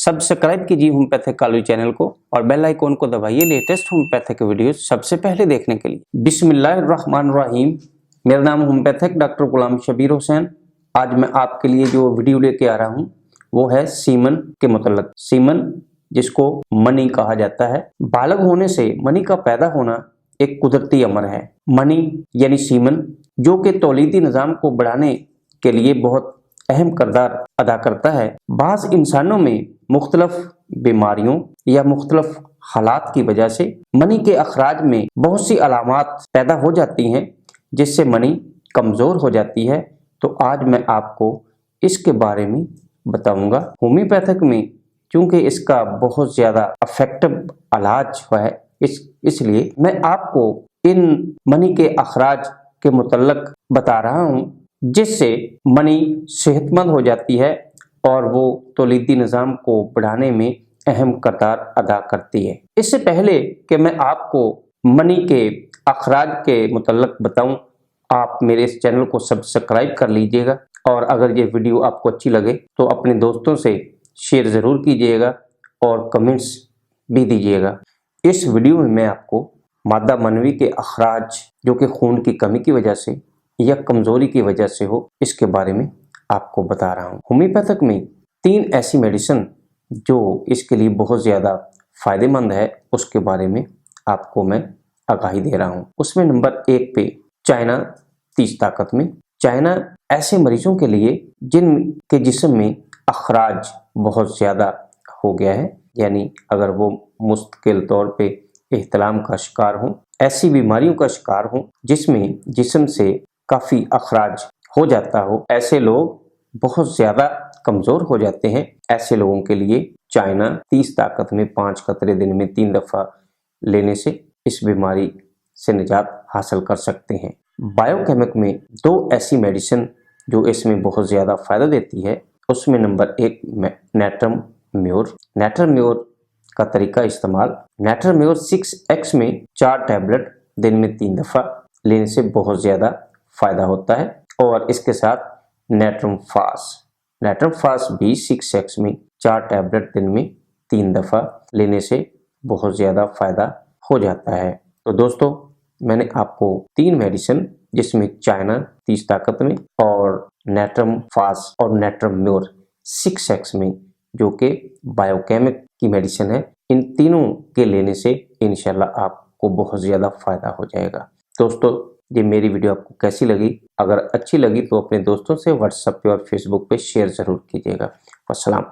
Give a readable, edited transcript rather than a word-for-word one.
Subscribe कीजिए homeopathic Kalu channel को और बेल आइकॉन को दबाइए लेटेस्ट होम्योपैथिक वीडियो सबसे पहले देखने के लिए। बिस्मिल्लाहिर्रहमानिर्रहीम। मेरा नाम होम्योपैथिक डॉक्टर गुलाम शबीर हुसैन। आज मैं आपके लिए जो वीडियो लेके आ रहा हूँ वो है सीमन के मुतल्लक। सीमन जिसको मनी कहा जाता है, बालग होने से मनी का पैदा होना एक कुदरती अमर है। मनी यानी सीमन जो कि तौलीदी निज़ाम को बढ़ाने के लिए बहुत अहम किरदार अदा करता है। बाज़ इंसानों में मुख्तलिफ बीमारियों या मुख्तलिफ हालात की वजह से मनी के अखराज में बहुत सी अलामात पैदा हो जाती हैं जिससे मनी कमज़ोर हो जाती है। तो आज मैं आपको इसके बारे में बताऊंगा। होम्योपैथिक में चूँकि इसका बहुत ज़्यादा इफेक्टिव इलाज है, इसलिए मैं आपको इन मनी के अखराज के मुतल्लक बता रहा हूँ जिससे मनी सेहतमंद हो जाती है और वो तौलीदी निज़ाम को बढ़ाने में अहम किरदार अदा करती है। इससे पहले कि मैं आपको मनी के अखराज के मुतल्लक बताऊं, आप मेरे इस चैनल को सब्सक्राइब कर लीजिएगा और अगर ये वीडियो आपको अच्छी लगे तो अपने दोस्तों से शेयर ज़रूर कीजिएगा और कमेंट्स भी दीजिएगा। इस वीडियो में मैं आपको मादा मनवी के अखराज जो कि खून की कमी की वजह से या कमज़ोरी की वजह से हो, इसके बारे में आपको बता रहा हूँ। होम्योपैथिक में 3 ऐसी मेडिसिन जो इसके लिए बहुत ज़्यादा फ़ायदेमंद है उसके बारे में आपको मैं आगाही दे रहा हूँ। उसमें नंबर 1 पे चाइना 30 ताकत में। चाइना ऐसे मरीजों के लिए जिनके जिस्म में अखराज बहुत ज़्यादा हो गया है, यानी अगर वो मुस्तकिल तौर पे इहतिलाम का शिकार हों, ऐसी बीमारियों का शिकार हों जिसमें जिस्म से काफ़ी अखराज हो जाता हो, ऐसे लोग बहुत ज़्यादा कमज़ोर हो जाते हैं। ऐसे लोगों के लिए चाइना 30 ताकत में 5 कतरे दिन में 3 दफ़ा लेने से इस बीमारी से निजात हासिल कर सकते हैं। बायोकेमिक में 2 ऐसी मेडिसिन जो इसमें बहुत ज़्यादा फ़ायदा देती है, उसमें number 1 natrum more. Natrum more का तरीका इस्तेमाल, नेट्रम म्योर 6x में 4 टैबलेट दिन में 3 दफ़ा लेने से बहुत ज़्यादा फ़ायदा होता है। और इसके साथ नेट्रम फास भी 6x में 4 टैबलेट दिन में 3 दफ़ा लेने से बहुत ज़्यादा फ़ायदा हो जाता है। तो दोस्तों, मैंने आपको 3 मेडिसिन जिसमें चाइना 30 ताकत में और नेट्रम फास और नेट्रम म्योर 6x में जो कि बायोकेमिक की मेडिसिन है, इन तीनों के लेने से इंशाल्लाह आपको बहुत ज़्यादा फ़ायदा हो जाएगा। दोस्तों, ये मेरी वीडियो आपको कैसी लगी? अगर अच्छी लगी तो अपने दोस्तों से व्हाट्सएप पे और फेसबुक पे शेयर ज़रूर कीजिएगा। अस्सलाम।